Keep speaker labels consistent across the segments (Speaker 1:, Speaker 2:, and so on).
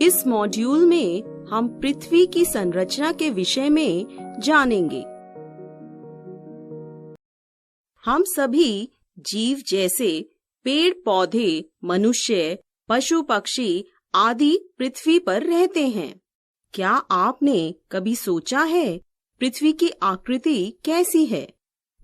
Speaker 1: इस मॉड्यूल में हम पृथ्वी की संरचना के विषय में जानेंगे। हम सभी जीव जैसे पेड़ पौधे, मनुष्य, पशु पक्षी आदि पृथ्वी पर रहते हैं। क्या आपने कभी सोचा है पृथ्वी की आकृति कैसी है,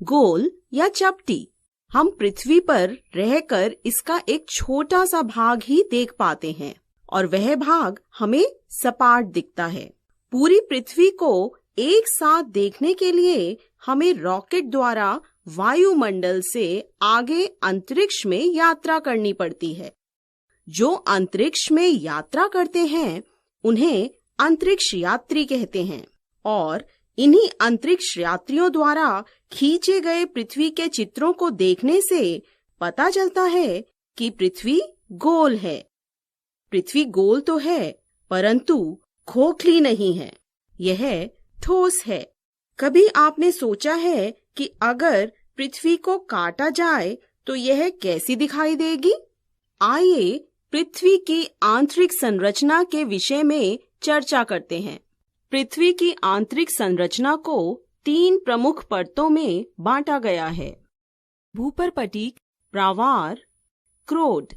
Speaker 1: गोल या चपटी? हम पृथ्वी पर रहकर इसका एक छोटा सा भाग ही देख पाते हैं और वह भाग हमें सपाट दिखता है। पूरी पृथ्वी को एक साथ देखने के लिए हमें रॉकेट द्वारा वायुमंडल से आगे अंतरिक्ष में यात्रा करनी पड़ती है। जो अंतरिक्ष में यात्रा करते हैं उन्हें अंतरिक्ष यात्री कहते हैं और इन्हीं अंतरिक्ष यात्रियों द्वारा खींचे गए पृथ्वी के चित्रों को देखने से पता चलता है कि पृथ्वी गोल है। पृथ्वी गोल तो है परंतु खोखली नहीं है, यह ठोस है। कभी आपने सोचा है कि अगर पृथ्वी को काटा जाए तो यह कैसी दिखाई देगी? आइए पृथ्वी की आंतरिक संरचना के विषय में चर्चा करते हैं। पृथ्वी की आंतरिक संरचना को 3 प्रमुख परतों में बांटा गया है: भूपर्पटीय, प्रावार, क्रोड।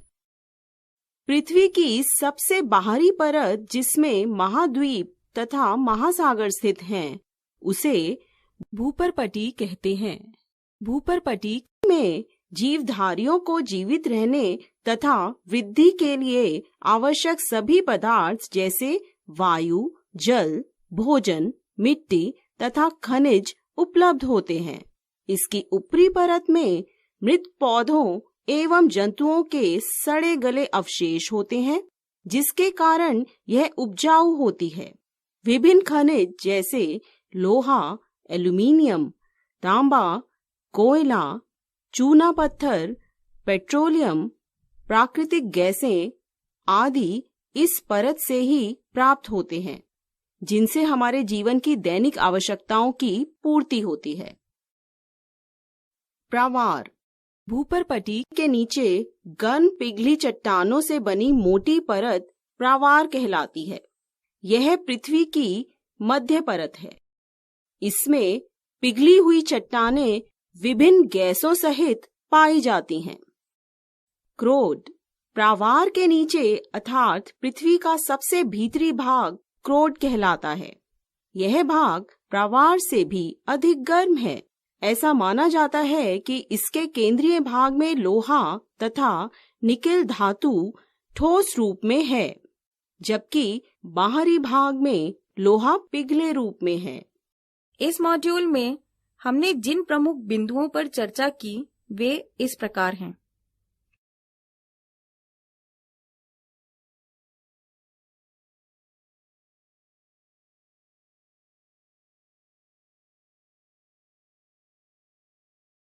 Speaker 1: पृथ्वी की सबसे बाहरी परत, जिसमें महाद्वीप तथा महासागर स्थित हैं, उसे भूपर्पटीय कहते हैं। भूपर्पटीय में जीवधारियों को जीवित रहने तथा वृद्धि के लिए आवश्यक सभी पदार्थ जैसे वायु, जल, भोजन, मिट्टी तथा खनिज उपलब्ध होते हैं। इसकी ऊपरी परत में मृत पौधों एवं जंतुओं के सड़े गले अवशेष होते हैं, जिसके कारण यह उपजाऊ होती है। विभिन्न खनिज जैसे लोहा, एल्यूमीनियम, तांबा, कोयला, चूना पत्थर, पेट्रोलियम, प्राकृतिक गैसें आदि इस परत से ही प्राप्त होते हैं, जिनसे हमारे जीवन की दैनिक आवश्यकताओं की पूर्ति होती है। प्रावार भूपर्पटीय के नीचे घन पिघली चट्टानों से बनी मोटी परत प्रावार कहलाती है। यह पृथ्वी की मध्य परत है। इसमें पिघली हुई चट्टानें विभिन्न गैसों सहित पाई जाती हैं। क्रोड प्रावार के नीचे अर्थात पृथ्वी का सबसे भीतरी भाग क्रोड कहलाता है। यह भाग प्रावार से भी अधिक गर्म है। ऐसा माना जाता है कि इसके केंद्रीय भाग में लोहा तथा निकेल धातु ठोस रूप में है, जबकि बाहरी भाग में लोहा पिघले रूप में है।
Speaker 2: इस मॉड्यूल में हमने जिन प्रमुख बिंदुओं पर चर्चा की वे इस प्रकार हैं।